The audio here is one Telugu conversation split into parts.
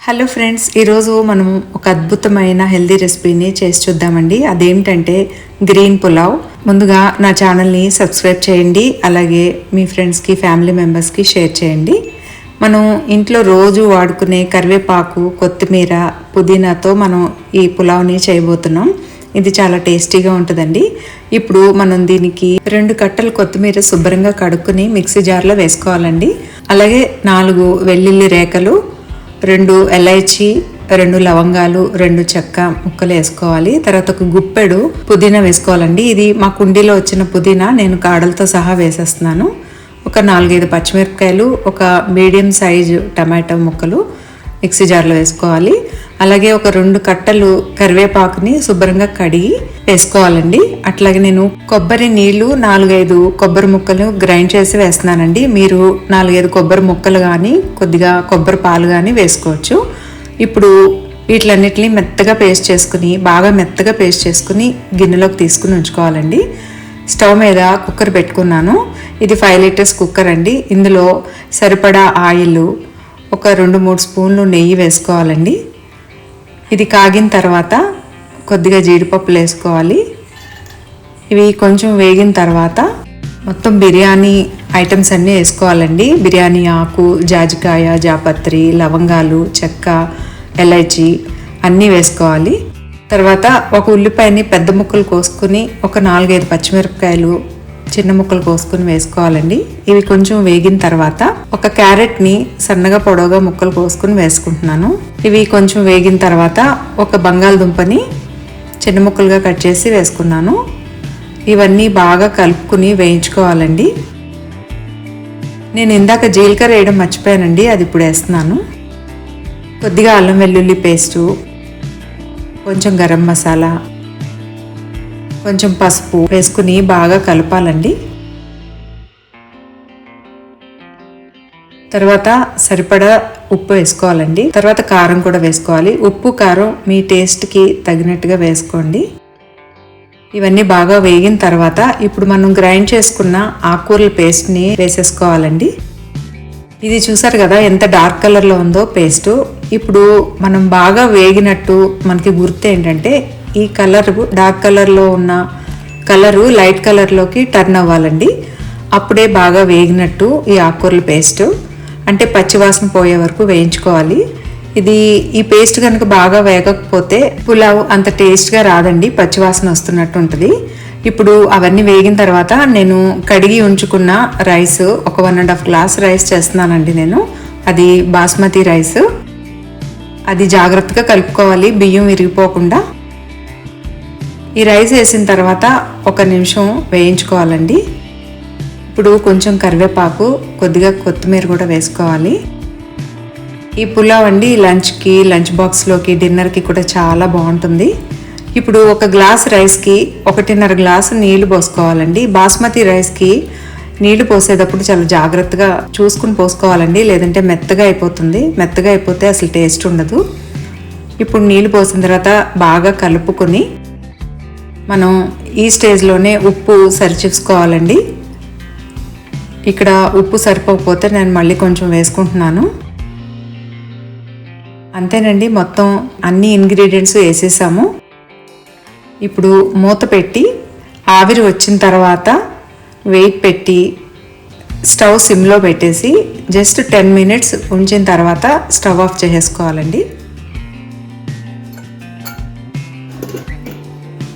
హలో ఫ్రెండ్స్, ఈరోజు మనం ఒక అద్భుతమైన హెల్దీ రెసిపీని చేసి చూద్దామండి. అదేమిటంటే గ్రీన్ పులావ్. ముందుగా నా ఛానల్ని సబ్స్క్రైబ్ చేయండి, అలాగే మీ ఫ్రెండ్స్కి ఫ్యామిలీ మెంబర్స్కి షేర్ చేయండి. మనం ఇంట్లో రోజు వాడుకునే కరివేపాకు, కొత్తిమీర, పుదీనాతో మనం ఈ పులావ్ని చేయబోతున్నాం. ఇది చాలా టేస్టీగా ఉంటుందండి. ఇప్పుడు మనం దీనికి 2 కట్టలు కొత్తిమీర శుభ్రంగా కడుక్కుని మిక్సీ జార్లో వేసుకోవాలండి. అలాగే 4 వెల్లుల్లి రేఖలు, 2 ఎలైచి, 2 లవంగాలు, 2 చెక్క ముక్కలు వేసుకోవాలి. తర్వాత ఒక గుప్పెడు పుదీనా వేసుకోవాలండి. ఇది మా కుండీలో వచ్చిన పుదీనా, నేను కాడలతో సహా వేసేస్తున్నాను. ఒక 4-5 పచ్చిమిరపకాయలు, ఒక మీడియం సైజు టమాటో ముక్కలు మిక్సీ జార్లో వేసుకోవాలి. అలాగే ఒక 2 కట్టలు కరివేపాకుని శుభ్రంగా కడిగి వేసుకోవాలండి. అట్లాగే నేను కొబ్బరి నీళ్లు 4-5 కొబ్బరి ముక్కలు గ్రైండ్ చేసి వేస్తున్నానండి. మీరు 4-5 కొబ్బరి ముక్కలు కానీ కొద్దిగా కొబ్బరి పాలు కానీ వేసుకోవచ్చు. ఇప్పుడు వీటిలన్నిటిని బాగా మెత్తగా పేస్ట్ చేసుకుని గిన్నెలోకి తీసుకుని ఉంచుకోవాలండి. స్టవ్ మీద కుక్కర్ పెట్టుకున్నాను. ఇది 5 లీటర్స్ కుక్కర్ అండి. ఇందులో సరిపడా ఆయిల్, ఒక 2-3 స్పూన్లు నెయ్యి వేసుకోవాలండి. ఇది కాగిన తర్వాత కొద్దిగా జీడిపప్పులు వేసుకోవాలి. ఇవి కొంచెం వేగిన తర్వాత మొత్తం బిర్యానీ ఐటమ్స్ అన్నీ వేసుకోవాలండి. బిర్యానీ ఆకు, జాజికాయ, జాపత్రి, లవంగాలు, చెక్క, ఎలైచి అన్నీ వేసుకోవాలి. తర్వాత ఒక ఉల్లిపాయని పెద్ద ముక్కలు కోసుకుని, ఒక 4-5 పచ్చిమిరపకాయలు చిన్న ముక్కలు కోసుకుని వేసుకోవాలండి. ఇవి కొంచెం వేగిన తర్వాత ఒక క్యారెట్ని సన్నగా పొడవుగా ముక్కలు కోసుకుని వేసుకుంటున్నాను. ఇవి కొంచెం వేగిన తర్వాత ఒక బంగాళదుంపని చిన్న ముక్కలుగా కట్ చేసి వేసుకున్నాను. ఇవన్నీ బాగా కలుపుకుని వేయించుకోవాలండి. నేను ఇందాక జీలకర్ర వేయడం మర్చిపోయానండి, అది ఇప్పుడు వేస్తున్నాను. కొద్దిగా అల్లం వెల్లుల్లి పేస్టు, కొంచెం గరం మసాలా, కొంచెం పసుపు వేసుకుని బాగా కలపాలండి. తర్వాత సరిపడా ఉప్పు వేసుకోవాలండి. తర్వాత కారం కూడా వేసుకోవాలి. ఉప్పు, కారం మీ టేస్ట్కి తగినట్టుగా వేసుకోండి. ఇవన్నీ బాగా వేగిన తర్వాత ఇప్పుడు మనం గ్రైండ్ చేసుకున్న ఆకుకూరల పేస్ట్ని వేసేసుకోవాలండి. ఇది చూసారు కదా ఎంత డార్క్ కలర్లో ఉందో పేస్టు. ఇప్పుడు మనం బాగా వేగినట్టు మనకి గుర్తు ఏంటంటే, ఈ కలర్ డార్క్ కలర్లో ఉన్న కలరు లైట్ కలర్లోకి టర్న్ అవ్వాలండి. అప్పుడే బాగా వేగినట్టు ఈ ఆకుకూరల పేస్ట్. అంటే పచ్చివాసన పోయే వరకు వేయించుకోవాలి. ఈ పేస్ట్ కనుక బాగా వేగకపోతే పులావ్ అంత టేస్ట్గా రాదండి, పచ్చివాసన వస్తున్నట్టు ఉంటుంది. ఇప్పుడు అవన్నీ వేగిన తర్వాత నేను కడిగి ఉంచుకున్న రైస్, ఒక 1.5 గ్లాస్ రైస్ చేస్తున్నానండి నేను. అది బాస్మతి రైస్. అది జాగ్రత్తగా కలుపుకోవాలి, బియ్యం విరిగిపోకుండా. ఈ రైస్ వేసిన తర్వాత 1 నిమిషం వేయించుకోవాలండి. ఇప్పుడు కొంచెం కరివేపాకు, కొద్దిగా కొత్తిమీర కూడా వేసుకోవాలి. ఈ పులావ్ అండి లంచ్కి, లంచ్ బాక్స్లోకి, డిన్నర్కి కూడా చాలా బాగుంటుంది. ఇప్పుడు 1 గ్లాస్ రైస్కి 1.5 గ్లాసు నీళ్లు పోసుకోవాలండి. బాస్మతి రైస్కి నీళ్లు పోసేటప్పుడు చాలా జాగ్రత్తగా చూసుకుని పోసుకోవాలండి, లేదంటే మెత్తగా అయిపోతుంది. మెత్తగా అయిపోతే అసలు టేస్ట్ ఉండదు. ఇప్పుడు నీళ్లు పోసిన తర్వాత బాగా కలుపుకొని మనం ఈ స్టేజ్లోనే ఉప్పు సరిచూసుకోవాలండి. ఇక్కడ ఉప్పు సరిపోకపోతే నేను మళ్ళీ కొంచెం వేసుకుంటున్నాను. అంతేనండి, మొత్తం అన్ని ఇంగ్రీడియంట్స్ వేసేసాము. ఇప్పుడు మూత పెట్టి ఆవిరి వచ్చిన తర్వాత వెయిట్ పెట్టి స్టవ్ సిమ్లో పెట్టేసి జస్ట్ 10 మినిట్స్ ఉంచిన తర్వాత స్టవ్ ఆఫ్ చేసేసుకోవాలండి.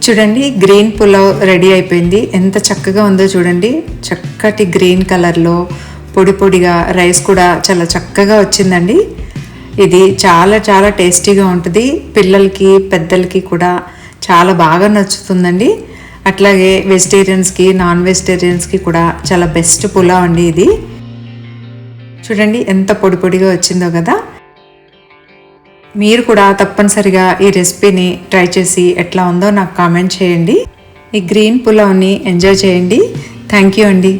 చూడండి, గ్రీన్ పులావ్ రెడీ అయిపోయింది. ఎంత చక్కగా ఉందో చూడండి. చక్కటి గ్రీన్ కలర్లో పొడి పొడిగా రైస్ కూడా చాలా చక్కగా వచ్చిందండి. ఇది చాలా చాలా టేస్టీగా ఉంటుంది. పిల్లలకి, పెద్దలకి కూడా చాలా బాగా నచ్చుతుందండి. అట్లాగే వెజిటేరియన్స్కి, నాన్ వెజిటేరియన్స్కి కూడా చాలా బెస్ట్ పులావ్ అండి ఇది. చూడండి ఎంత పొడి పొడిగా వచ్చిందో కదా. మీరు కూడా తప్పనిసరిగా ఈ రెసిపీని ట్రై చేసి ఎట్లా ఉందో నాకు కామెంట్ చేయండి. ఈ గ్రీన్ పులావ్ని ఎంజాయ్ చేయండి. థ్యాంక్ యూ అండి.